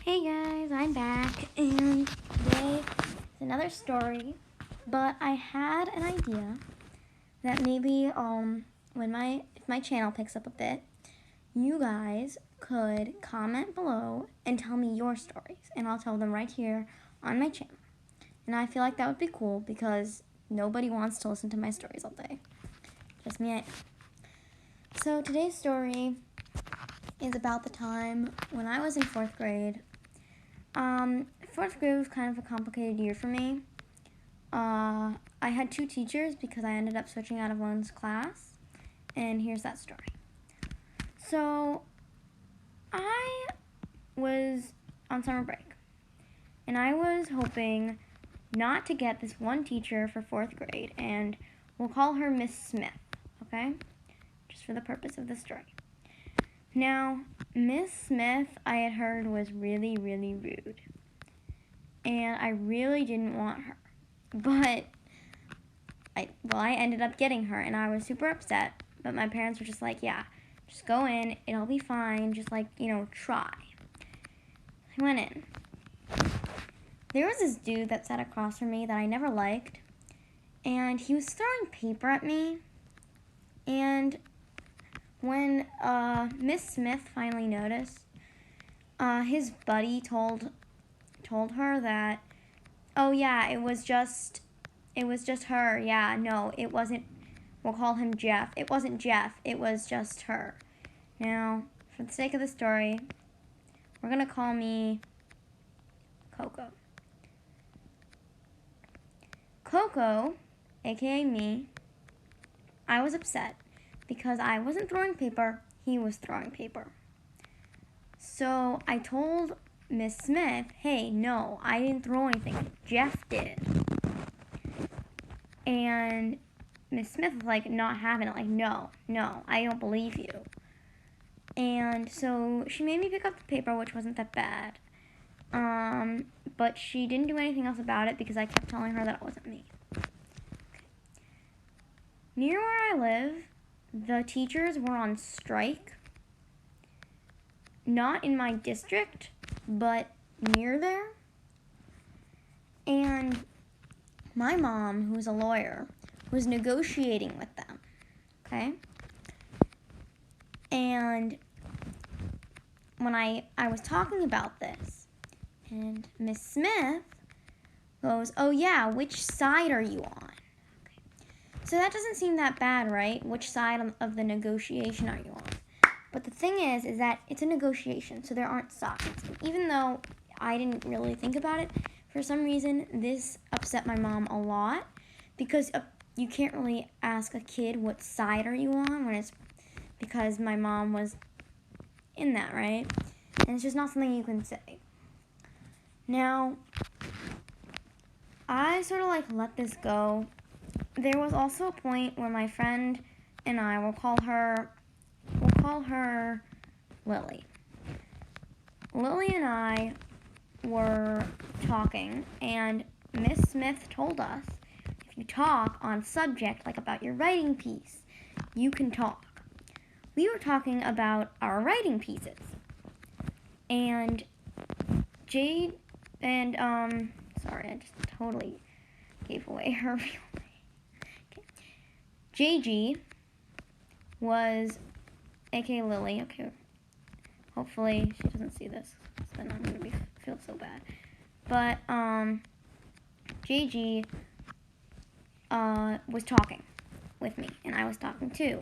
Hey guys, I'm back, and today is another story, but I had an idea that maybe if my channel picks up a bit, you guys could comment below and tell me your stories, and I'll tell them right here on my channel. And I feel like that would be cool because nobody wants to listen to my stories all day. Just me. So today's story is about the time when I was in 4th grade. 4th grade was kind of a complicated year for me. I had 2 teachers because I ended up switching out of one's class, and here's that story. So, I was on summer break, and I was hoping not to get this one teacher for 4th grade, and we'll call her Miss Smith, okay? Just for the purpose of the story. Now, Miss Smith, I had heard, was really, really rude. And I really didn't want her. But, I ended up getting her, and I was super upset. But my parents were just like, yeah, just go in, it'll be fine, just try. I went in. There was this dude that sat across from me that I never liked. And he was throwing paper at me. And when Miss Smith finally noticed, his buddy told her that, oh yeah, it was just her. Yeah, no, it wasn't. We'll call him Jeff. It wasn't Jeff. It was just her. Now, for the sake of the story, we're gonna call me Coco. Coco, aka me, I was upset because I wasn't throwing paper, he was throwing paper. So I told Miss Smith, hey, no, I didn't throw anything, Jeff did. And Miss Smith was like, not having it, like, no, I don't believe you. And so she made me pick up the paper, which wasn't that bad. But she didn't do anything else about it because I kept telling her that it wasn't me. Near where I live, the teachers were on strike. Not in my district, but near there. And my mom, who's a lawyer, was negotiating with them, okay? And when I was talking about this, and Miss Smith goes, oh yeah, which side are you on? Okay. So that doesn't seem that bad, right? Which side of the negotiation are you on? But the thing is that it's a negotiation, so there aren't sides. Even though I didn't really think about it, for some reason, this upset my mom a lot, because you can't really ask a kid what side are you on when it's because my mom was in that, right? And it's just not something you can say. Now, I sort of let this go. There was also a point where my friend and I, we'll call her Lily. Lily and I were talking, and Miss Smith told us, if you talk on subject, like about your writing piece, you can talk. We were talking about our writing pieces. And Jade and, sorry, I just totally gave away her real name. Okay. JG was, aka Lily, okay, hopefully she doesn't see this, so then I'm gonna feel so bad. But, JG, was talking with me, and I was talking too.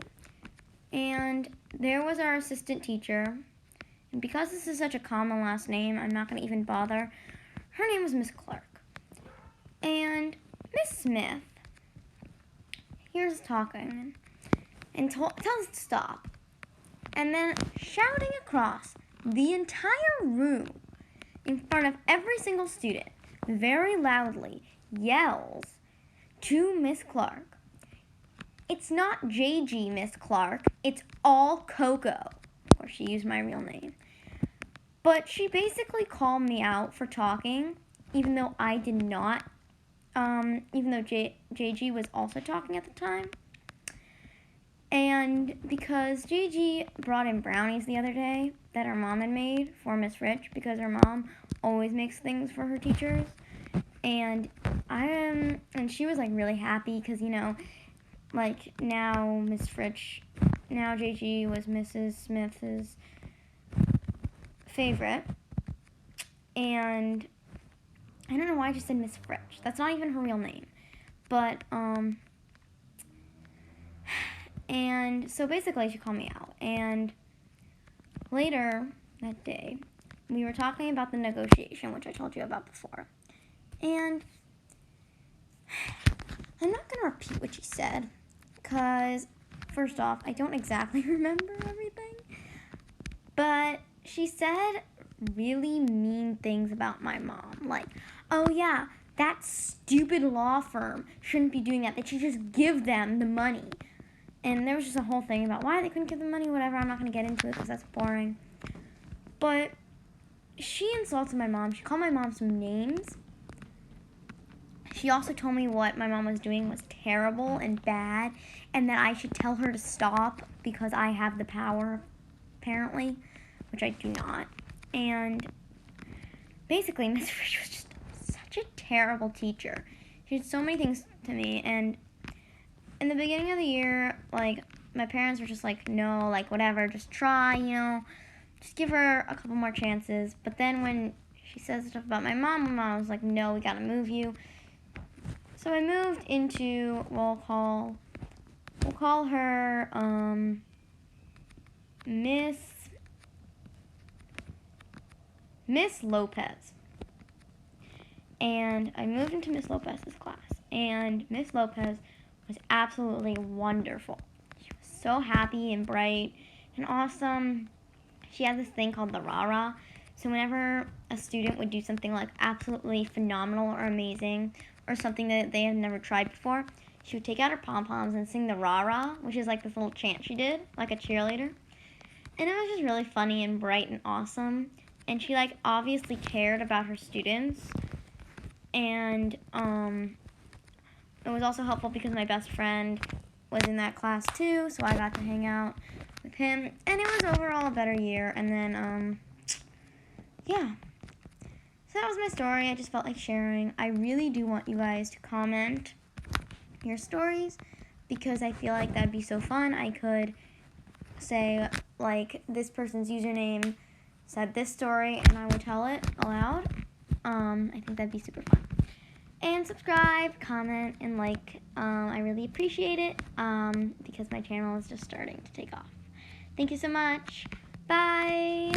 And there was our assistant teacher, and because this is such a common last name, I'm not gonna even bother. Her name was Miss Clark. And Miss Smith, here's talking, and tells us to stop. And then shouting across the entire room in front of every single student, very loudly, yells to Miss Clark, it's not JG, Miss Clark, it's all Coco. Of course, she used my real name. But she basically called me out for talking, even though I did not, even though JG was also talking at the time. And because JG brought in brownies the other day, that her mom had made for Miss Rich, because her mom always makes things for her teachers. And and she was like really happy because, you know, like now now JG was Mrs. Smith's favorite. And I don't know why I just said Miss Rich. That's not even her real name. But, and so basically she called me out. And later that day, we were talking about the negotiation, which I told you about before. And I'm not going to repeat what she said, because first off, I don't exactly remember everything. But she said really mean things about my mom. Like, oh yeah, that stupid law firm shouldn't be doing that. They should just give them the money. And there was just a whole thing about why they couldn't give them money, whatever. I'm not going to get into it because that's boring. But she insulted my mom. She called my mom some names. She also told me what my mom was doing was terrible and bad, and that I should tell her to stop because I have the power, apparently, which I do not. And basically, Miss Rich was just such a terrible teacher. She did so many things to me, and in the beginning of the year, like, my parents were just like, no, like, whatever, just try, you know, just give her a couple more chances. But then when she says stuff about my mom was like, no, we gotta move you. So I moved into, we'll call her, Miss Lopez. And I moved into Miss Lopez's class. And Miss Lopez was absolutely wonderful. She was so happy and bright and awesome. She had this thing called the rah-rah. So whenever a student would do something like absolutely phenomenal or amazing, or something that they had never tried before, she would take out her pom-poms and sing the rah-rah, which is like this little chant she did, like a cheerleader. And it was just really funny and bright and awesome. And she, like, obviously cared about her students. And it was also helpful because my best friend was in that class too, so I got to hang out with him. And it was overall a better year. And then, yeah. So that was my story. I just felt like sharing. I really do want you guys to comment your stories because I feel like that'd be so fun. I could say, like, this person's username said this story and I would tell it aloud. I think that'd be super fun. And subscribe, comment, and like. I really appreciate it because my channel is just starting to take off. Thank you so much. Bye.